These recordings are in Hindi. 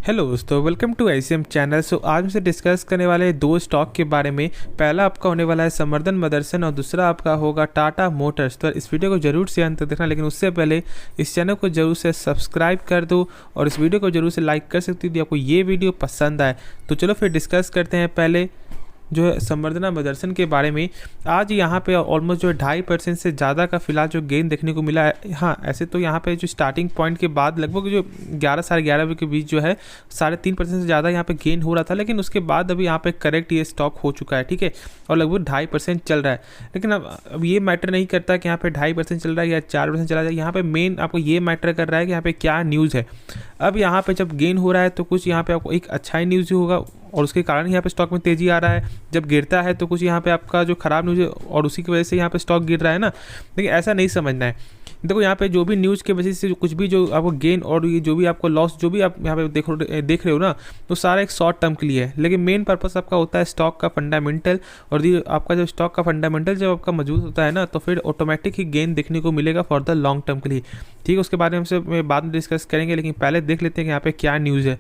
हेलो दोस्तों, वेलकम टू आईसीएम चैनल। आज हमसे डिस्कस करने वाले दो स्टॉक के बारे में। पहला आपका होने वाला है संवर्धन मदरसन और दूसरा आपका होगा टाटा मोटर्स। तो इस वीडियो को जरूर से अंत तक देखना, लेकिन उससे पहले इस चैनल को जरूर से सब्सक्राइब कर दो और इस वीडियो को जरूर से लाइक कर सकती हो यदि आपको ये वीडियो पसंद आए। तो चलो फिर डिस्कस करते हैं पहले जो है संवर्धना मदरसन के बारे में। आज यहाँ पे ऑलमोस्ट जो है 2.5% से ज़्यादा का फिलहाल जो गेन देखने को मिला है। हाँ, ऐसे तो यहाँ पे जो स्टार्टिंग पॉइंट के बाद लगभग जो 11 साढ़े 11 बजे के बीच जो है 3.5% से ज़्यादा यहाँ पे गेन हो रहा था, लेकिन उसके बाद अभी यहाँ पे करेक्ट ये स्टॉक हो चुका है, ठीक है, और लगभग 2.5% चल रहा है। लेकिन अब ये मैटर नहीं करता कि यहाँ पे 2.5% चल रहा है या 4% चला जाए। यहाँ पे मेन आपको ये मैटर कर रहा है कि यहाँ पे क्या न्यूज़ है। अब यहाँ पे जब गेन हो रहा है तो कुछ यहाँ पे आपको एक अच्छा ही न्यूज़ होगा और उसके कारण यहाँ पे स्टॉक में तेज़ी आ रहा है। जब गिरता है तो कुछ यहाँ पे आपका जो खराब न्यूज़ है और उसी की वजह से यहाँ पे स्टॉक गिर रहा है ना। लेकिन ऐसा नहीं समझना है। देखो यहाँ पे जो भी न्यूज़ के वजह से कुछ भी जो आपको गेन और ये जो भी आपको लॉस जो भी आप यहाँ पे देख रहे हो ना, तो सारा एक शॉर्ट टर्म के लिए है। लेकिन मेन पर्पस आपका होता है स्टॉक का फंडामेंटल, और ये आपका जो स्टॉक का फंडामेंटल जब आपका मौजूद होता है ना, तो फिर ऑटोमेटिक ही गेन देखने को मिलेगा फॉर द लॉन्ग टर्म के लिए, ठीक है। उसके बारे में हमसे बाद में डिस्कस करेंगे, लेकिन पहले देख लेते हैं कि यहाँ पे क्या न्यूज़ है।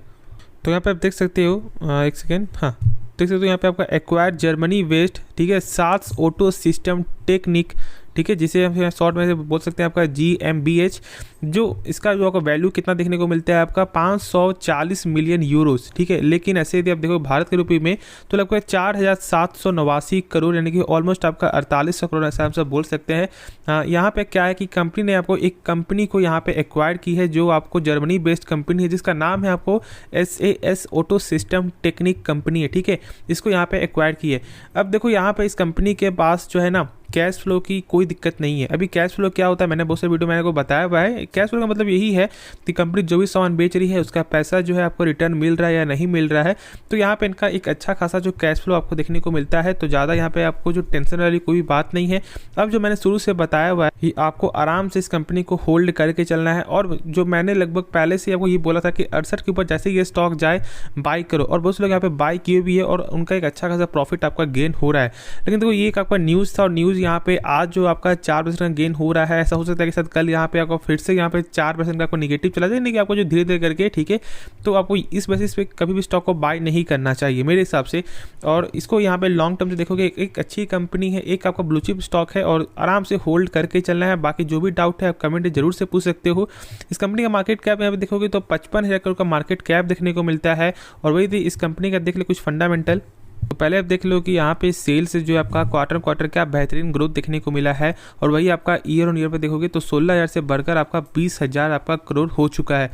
तो यहाँ पे आप देख सकते हो, एक सेकेंड, हाँ देख सकते हो यहाँ पे आपका एक्वायर्ड जर्मनी वेस्ट, ठीक है, सात्स ऑटो सिस्टम टेक्निक, ठीक है, जिसे हम शॉर्ट में से बोल सकते हैं आपका GmbH। जो इसका जो आपका वैल्यू कितना देखने को मिलता है आपका 540 मिलियन यूरोस, ठीक है। लेकिन ऐसे यदि आप देखो भारत के रुपये में तो लगभग 4,789 करोड़, यानी कि ऑलमोस्ट आपका 4800 करोड़ ऐसा हम सब बोल सकते हैं। यहाँ पे क्या है कि कंपनी ने आपको एक कंपनी को यहाँ पे एक्वायर की है जो आपको जर्मनी बेस्ड कंपनी है, जिसका नाम है आपको SAS auto system technique company है, ठीक है। इसको यहाँ पे एक्वायर की है। अब देखो यहाँ पे इस कंपनी के पास जो है ना कैश फ्लो की कोई दिक्कत नहीं है। अभी कैश फ्लो क्या होता है, मैंने बहुत सारे वीडियो में आपको बताया हुआ है। कैश फ्लो का मतलब यही है कि कंपनी जो भी सामान बेच रही है उसका पैसा जो है आपको रिटर्न मिल रहा है या नहीं मिल रहा है। तो यहाँ पे इनका एक अच्छा खासा जो कैश फ्लो आपको देखने को मिलता है। तो ज़्यादा यहाँ पे आपको जो टेंशन वाली कोई बात नहीं है। अब जो मैंने शुरू से बताया हुआ है कि आपको आराम से इस कंपनी को होल्ड करके चलना है, और जो मैंने लगभग पहले से आपको ये बोला था कि 68 के ऊपर जैसे ये स्टॉक जाए बाई करो, और बहुत से लोग यहाँ पे बाई किए भी है और उनका एक अच्छा खासा प्रॉफिट आपका गेन हो रहा है। लेकिन देखो ये एक आपका न्यूज़ था, और न्यूज़ यहाँ पे आज जो आपका 4% का गेन हो रहा है, ऐसा हो सकता है कि शायद कल यहाँ पे आपको फिर से यहाँ पे 4% का आपको निगेटिव चला जाए, नहीं कि आपको जो धीरे धीरे करके, ठीक है। तो आपको इस बेसिस पे कभी भी स्टॉक को बाय नहीं करना चाहिए मेरे हिसाब से। और इसको यहाँ पे लॉन्ग टर्म से देखोगे एक अच्छी कंपनी है, एक आपका ब्लू चिप स्टॉक है, और आराम से होल्ड करके चलना है। बाकी जो भी डाउट है आप कमेंट जरूर से पूछ सकते हो। इस कंपनी का मार्केट कैप यहाँ पे देखोगे तो 55,000 करोड़ का मार्केट कैप देखने को मिलता है। और वही थी इस कंपनी का देख ले कुछ फंडामेंटल। तो पहले आप देख लो कि यहाँ पे सेल्स जो है आपका क्वार्टर क्या बेहतरीन ग्रोथ देखने को मिला है, और वही आपका ईयर ऑन ईयर पे देखोगे तो 16,000 से बढ़कर आपका 20,000 आपका करोड़ हो चुका है।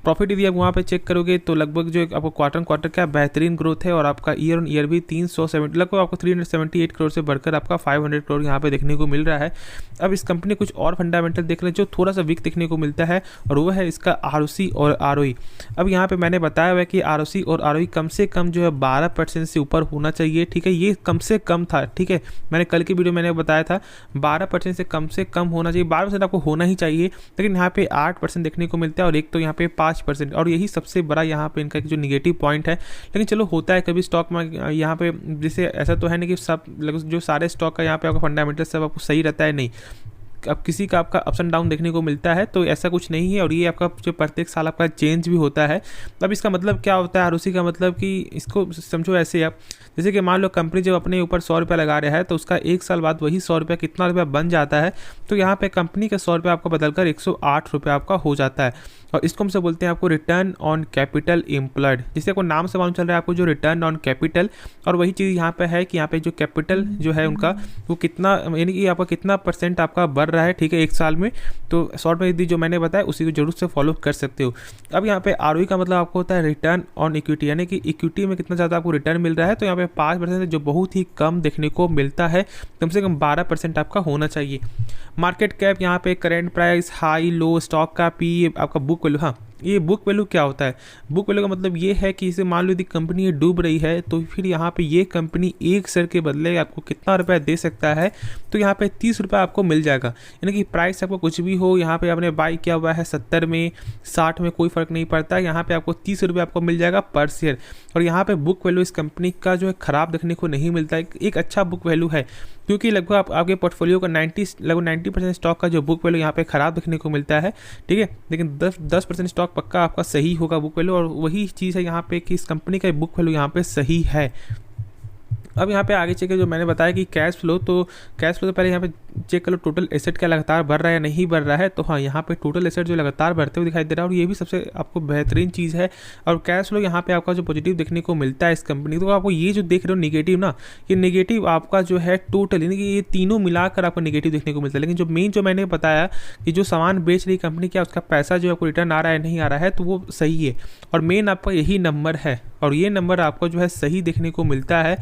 प्रॉफिट यदि आप वहाँ पे चेक करोगे तो लगभग जो आपको क्वार्टर क्या बेहतरीन ग्रोथ है, और आपका ईयर ऑन ईयर भी 370 लगभग आपको 378 करोड़ से बढ़कर आपका 500 करोड़ यहाँ पे देखने को मिल रहा है। अब इस कंपनी कुछ और फंडामेंटल देख लें जो थोड़ा सा वीक देखने को मिलता है, और वो है इसका ROC और ROE। अब यहाँ पे मैंने बताया हुआ है कि ROC और ROE कम से कम जो है 12% से ऊपर होना चाहिए, ठीक है। ये कम से कम था, ठीक है। मैंने कल की वीडियो मैंने बताया था 12% से कम होना चाहिए। 12% आपको होना ही चाहिए, लेकिन यहाँ पे 8% देखने को मिलता है, और एक तो यहाँ पे 5%, और यही सबसे बड़ा यहाँ पे इनका जो निगेटिव पॉइंट है। लेकिन चलो होता है कभी स्टॉक में यहाँ पे, जैसे ऐसा तो है नहीं कि सब जो सारे स्टॉक का यहाँ पे आपका फंडामेंटल सब आपको सही रहता है, नहीं। अब किसी का आपका अप्स एंड डाउन देखने को मिलता है, तो ऐसा कुछ नहीं है। और ये आपका जो प्रत्येक साल आपका चेंज भी होता है। अब इसका मतलब क्या होता है ROC का मतलब कि इसको समझो ऐसे आप, जैसे कि मान लो कंपनी जब अपने ऊपर 100 रुपये लगा रहा है तो उसका 1 साल बाद वही 100 रुपये कितना रुपया बन जाता है। तो यहाँ पे कंपनी का 100 रुपये आपको बदलकर 108 रुपये आपका हो जाता है, और इसको हमसे बोलते हैं आपको रिटर्न ऑन कैपिटल एम्प्लॉयड, जिससे आपको नाम से मालूम चल रहा है आपको जो रिटर्न ऑन कैपिटल। और वही चीज़ यहाँ पे है कि यहाँ पे जो कैपिटल जो है उनका वो कितना, यानी कि आपका कितना % आपका बढ़ रहा है, ठीक है, एक साल में। तो शॉर्ट में यदि जो मैंने बताया उसी को जरूर से फॉलो कर सकते हो। अब यहाँ पे ROE का मतलब आपको होता है रिटर्न ऑन इक्विटी, यानी कि इक्विटी में कितना ज़्यादा आपको रिटर्न मिल रहा है। तो यहाँ पे 5% जो बहुत ही कम देखने को मिलता है, कम से कम 12% आपका होना चाहिए। मार्केट कैप यहाँ पे current price, high low, stock का PE, आपका बुक वैल्यू। हाँ, ये बुक वैल्यू क्या होता है? बुक वैल्यू का मतलब ये है कि इसे मान लो यदि कंपनी डूब रही है तो फिर यहाँ पे ये कंपनी एक शेयर के बदले आपको कितना रुपया दे सकता है, तो यहाँ पे 30 रुपये आपको मिल जाएगा। यानी कि प्राइस आपको कुछ भी हो, यहाँ पे आपने बाई किया हुआ है 70 में 60 में कोई फर्क नहीं पड़ता, यहाँ पे आपको 30 रुपये आपको मिल जाएगा पर शेयर। और यहाँ पे बुक वैल्यू इस कंपनी का जो है ख़राब देखने को नहीं मिलता है, एक अच्छा बुक वैल्यू है। क्योंकि लगभग आपके पोर्टफोलियो का लगभग 90% स्टॉक का जो बुक वैल्यू यहाँ पे खराब देखने को मिलता है, ठीक है, लेकिन 10% स्टॉक पक्का आपका सही होगा बुक वैल्यू, और वही चीज़ है यहाँ पे कि इस कंपनी का बुक वैल्यू यहाँ पे सही है। अब यहाँ पे आगे चेक जो मैंने बताया कि कैश फ्लो तो पहले यहाँ पे चेक करो टोटल एसेट क्या लगातार बढ़ रहा है या नहीं बढ़ रहा है। तो हाँ, यहाँ पे टोटल एसेट जो लगातार बढ़ते हुए दिखाई दे रहा है, और ये भी सबसे आपको बेहतरीन चीज़ है। और कैश फ्लो यहाँ पे आपका जो पॉजिटिव देखने को मिलता है इस कंपनी, तो आपको ये जो देख रहे हो निगेटिव ना, ये निगेटिव आपका जो है टोटल यानी कि ये तीनों मिलाकर आपको निगेटिव देखने को मिलता है। लेकिन जो मेन जो मैंने बताया कि जो सामान बेच रही कंपनी क्या उसका पैसा जो आपको रिटर्न आ रहा है नहीं आ रहा है, तो वो सही है, और मेन आपका यही नंबर है, और ये नंबर आपको जो है सही देखने को मिलता है।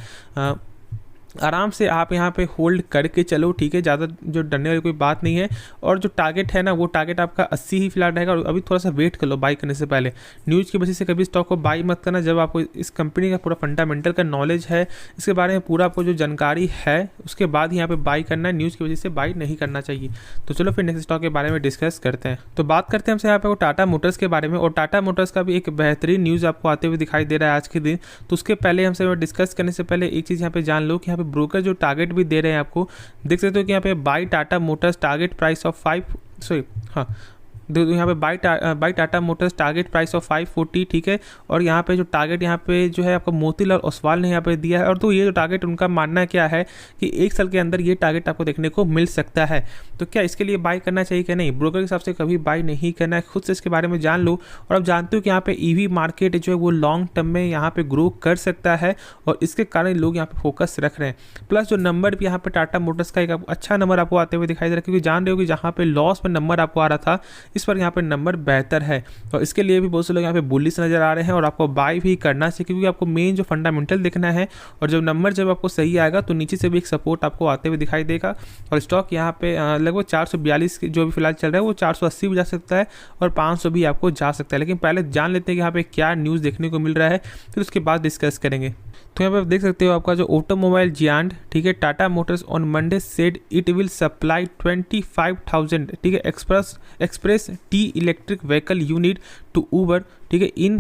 आराम से आप यहाँ पे होल्ड करके चलो, ठीक है, ज़्यादा जो डरने वाली कोई बात नहीं है। और जो टारगेट है ना, वो टारगेट आपका 80 ही फिलहाल रहेगा, और अभी थोड़ा सा वेट कर लो बाई करने से पहले। न्यूज़ की वजह से कभी स्टॉक को बाई मत करना, जब आपको इस कंपनी का पूरा फंडामेंटल का नॉलेज है, इसके बारे में पूरा आपको जो जानकारी है, उसके बाद ही यहाँ पे बाई करना है। न्यूज़ की वजह से बाई नहीं करना चाहिए। तो चलो फिर नेक्स्ट स्टॉक के बारे में डिस्कस करते हैं। तो बात करते हैं हमसे यहाँ पे टाटा मोटर्स के बारे में, और टाटा मोटर्स का भी एक बेहतरीन न्यूज़ आपको आते हुए दिखाई दे रहा है आज के दिन। तो उसके पहले हमसे डिस्कस करने से पहले एक चीज़ यहाँ पे जान लो कि यहाँ पे ब्रोकर जो टारगेट भी दे रहे हैं आपको, देख सकते हो कि यहाँ पे by Tata Motors target price of यहाँ पे by Tata Motors target price of 540, ठीक है। और यहाँ पे जो टारगेट यहाँ पे जो है आपको मोतीलाल ओसवाल ने यहाँ पे दिया है, और तो ये जो टारगेट उनका मानना क्या है कि 1 साल के अंदर ये टारगेट आपको देखने को मिल सकता है। तो क्या इसके लिए बाई करना चाहिए क्या? नहीं, ब्रोकर के हिसाब से कभी बाई नहीं करना है, खुद से इसके बारे में जान लो। और आप जानते हो कि यहाँ पे ईवी मार्केट जो है वो लॉन्ग टर्म में यहाँ पे ग्रो कर सकता है, और इसके कारण लोग यहाँ पे फोकस रख रहे हैं। प्लस जो नंबर भी यहाँ पे टाटा मोटर्स का एक अच्छा नंबर आपको आते हुए दिखाई दे रहा है, क्योंकि जान रहे हो कि जहाँ पे लॉस में नंबर आपको आ रहा था, इस पर यहाँ पे नंबर बेहतर है, और इसके लिए भी बहुत से लोग यहाँ पे बुलिश नजर आ रहे हैं, और आपको बाय भी करना चाहिए, क्योंकि आपको मेन जो फंडामेंटल देखना है। और जब नंबर जब आपको सही आएगा तो नीचे से भी एक सपोर्ट आपको आते हुए दिखाई देगा, और स्टॉक यहाँ पे लगभग 442 जो भी फिलहाल चल रहा है वो 480 भी जा सकता है, और 500 भी आपको जा सकता है। लेकिन पहले जान लेते हैं कि यहाँ पे क्या न्यूज़ देखने को मिल रहा है, फिर उसके बाद डिस्कस करेंगे। तो यहाँ पे आप देख सकते हो आपका जो ऑटोमोबाइल जियांट, ठीक है, Tata Motors on Monday said it will supply 25,000, ठीक है, express T electric vehicle unit to Uber, ठीक है, in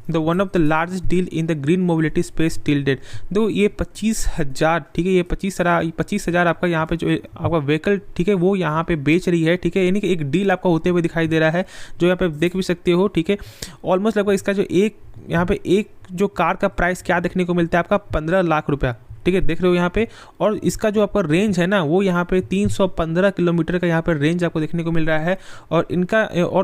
the one of the largest deal in the green mobility space till date. दो ये 25,000, ठीक है, ये 25,000 आपका यहाँ पे जो आपका व्हीकल, ठीक है, वो यहाँ पे बेच रही है, ठीक है, यानी कि एक डील आपका होते हुए दिखाई दे रहा है, जो यहाँ पे देख भी सकते हो, ठीक है। ऑलमोस्ट लगभग इसका जो यहाँ पे एक जो कार का प्राइस क्या देखने को मिलता है आपका 15 लाख रुपया, ठीक है, देख रहे हो यहाँ पे। और इसका जो आपका रेंज है ना, वो यहाँ पे 315 किलोमीटर का यहाँ पे रेंज आपको देखने को मिल रहा है, और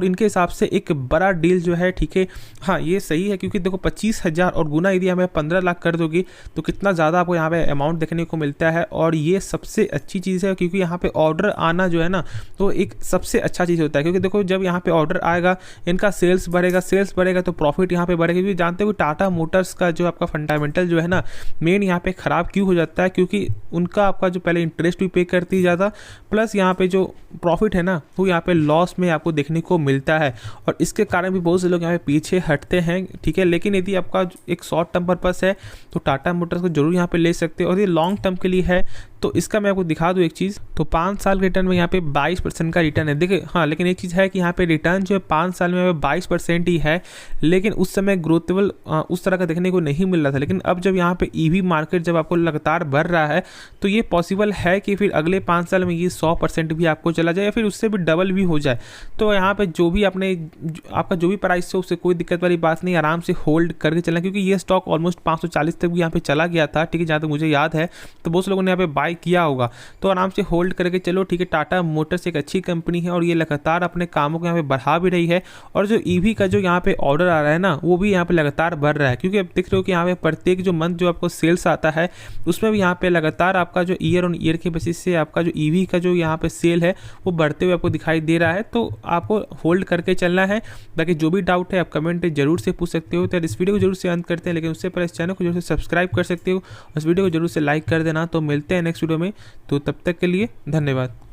इनके हिसाब से एक बड़ा डील जो है, ठीक है। हाँ, ये सही है, क्योंकि देखो 25,000 और गुना यदि हमें 15 लाख कर दोगी तो कितना ज़्यादा आपको यहाँ पे अमाउंट देखने को मिलता है। और ये सबसे अच्छी चीज़ है, क्योंकि यहाँ पे ऑर्डर आना जो है ना, तो एक सबसे अच्छा चीज़ होता है, क्योंकि देखो जब यहाँ पे ऑर्डर आएगा, इनका सेल्स बढ़ेगा तो प्रॉफिट यहाँ पे बढ़ेगा। क्योंकि जानते हो टाटा मोटर्स का जो आपका फंडामेंटल जो है ना, मेन यहाँ पे खराब क्यों हो जाता है, क्योंकि उनका आपका जो पहले इंटरेस्ट भी पे करती है ज़्यादा, प्लस यहाँ पे जो प्रॉफिट है ना, वो यहाँ पे लॉस में आपको देखने को मिलता है, और इसके कारण भी बहुत से लोग यहाँ पे पीछे हटते हैं, ठीक है। लेकिन यदि आपका एक शॉर्ट टर्म पर्पस है तो टाटा मोटर्स को जरूर यहाँ पे ले सकते हो, और ये लॉन्ग टर्म के लिए है तो इसका मैं आपको दिखा दूँ एक चीज़। तो 5 साल के रिटर्न में यहाँ पे 22% का रिटर्न है। देखिए हाँ, लेकिन एक चीज़ है कि यहाँ पे रिटर्न जो है 5 साल में 22% ही है, लेकिन उस समय ग्रोथेबल उस तरह का देखने को नहीं मिल रहा था। लेकिन अब जब यहाँ पे ईवी मार्केट जब आपको लगातार बढ़ रहा है, तो ये पॉसिबल है कि फिर अगले 5 साल में ये 100% भी आपको चला जाए, या फिर उससे भी डबल भी हो जाए। तो यहाँ पे जो भी आपका जो भी प्राइस है उससे कोई दिक्कत वाली बात नहीं, आराम से होल्ड करके चलना, क्योंकि ये स्टॉक ऑलमोस्ट 540 तक भी यहाँ पे चला गया था, ठीक है, जहाँ तक मुझे याद है। तो बहुत से लोगों ने यहाँ पे बाय किया होगा, तो आराम से होल्ड करके चलो, ठीक है। टाटा मोटर्स एक अच्छी कंपनी है, और ये लगातार अपने कामों को यहाँ पे बढ़ा भी रही है, और जो ईवी का जो यहाँ पे ऑर्डर आ रहा है ना, वो भी यहाँ पे लगातार बढ़ रहा है, क्योंकि अब देख रहे हो कि यहाँ पे प्रत्येक जो मंथ जो आपको सेल्स आता है, उसमें भी यहाँ पे लगातार आपका जो ईयर ऑन ईयर के बेसिस से आपका जो ईवी का जो यहाँ पे सेल है वो बढ़ते हुए आपको दिखाई दे रहा है। तो आपको होल्ड करके चलना है। बाकी जो भी डाउट है आप कमेंट जरूर से पूछ सकते हो। तो इस वीडियो को जरूर से अंत करते हैं, लेकिन उससे पहले इस चैनल को जरूर से सब्सक्राइब कर सकते हो, इस वीडियो को जरूर से लाइक कर देना। तो मिलते हैं नेक्स्ट वीडियो में, तो तब तक के लिए धन्यवाद।